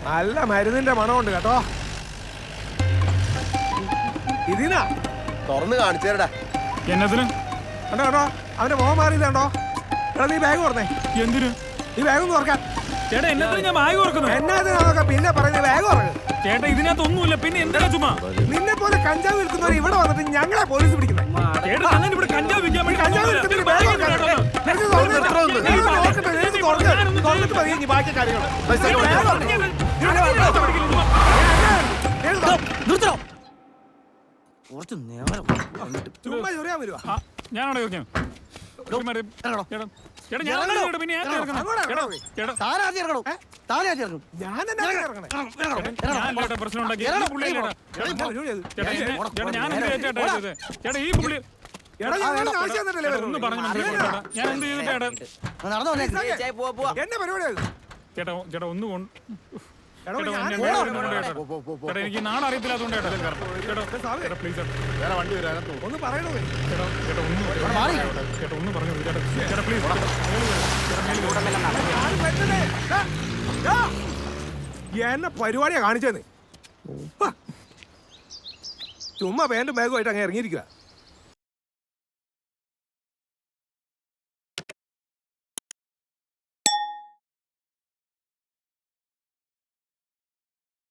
നല്ല മരുന്നിന്റെ മണമുണ്ട് കേട്ടോ. ഇതിനാ തുറന്ന് കാണിച്ചേരടാ. എന്നതിന്? കണ്ടോ കേട്ടോ, അവന്റെ മുഖം മാറിയതുണ്ടോ? എടാ നീ ബാഗ് തുറന്നേ. എന്തിന്? ഈ ബാഗ് ഒന്ന് തുറക്കാൻ. ചേട്ടാ എന്നതിന് ഞാൻ ബാഗ് തുറക്കുന്നത്? എന്നാ പിന്നെ പറയുന്നത് ബാഗ് തുറക്ക്. ചേട്ടാ ഇതിനകത്തൊന്നുമില്ല, പിന്നെ എന്തിനാ ചുമ്മാ? നിന്നെ പോലെ കഞ്ചാവ് വിൽക്കുന്നവർ ഇവിടെ വന്നിട്ട് ഞങ്ങളെ പോലീസ് പിടിക്കുന്നത്. ചേട്ടാ അങ്ങനെ ഇവിടെ കഞ്ചാവ് വിൽക്കാൻ വേണ്ടി കഞ്ചാവ് വിൽക്കുന്നതിന് ബാഗ് തുറക്കാൻ. തുറന്നിട്ട് മതി ഇനി ബാക്കി കാര്യങ്ങൾ. ചുമ്മാ ചൊറിയാൻ വരുവാ. ഞാനവിടെ ചോദിക്കാം. ചേട്ടാ ഞാൻ പിന്നെ പ്രശ്നം ഉണ്ടാക്കി ചേട്ടാ ഈ പുള്ളി ഒന്ന് പറഞ്ഞു ഞാൻ എന്ത് ചെയ്തിട്ട് എന്നെ പരിപാടിയാണ് ചേട്ടാ ചേട്ടാ ഒന്ന് ചേട്ടാ എനിക്ക് നാളെ അറിയത്തില്ലാത്തതുകൊണ്ട് ചേട്ടാ പ്ലീസ് വേറെ വണ്ടി വരാൻ ഒന്ന് പറയണോ. ചേട്ടാ ചേട്ടാ ഒന്ന് പറഞ്ഞു ചേട്ടാ പ്ലീസ്. എന്നെ പരിപാടിയാ കാണിച്ചേന്ന്. ചുമ്മാ പാന്റും ബാഗുമായിട്ട് അങ്ങ് ഇറങ്ങിയിരിക്കുക.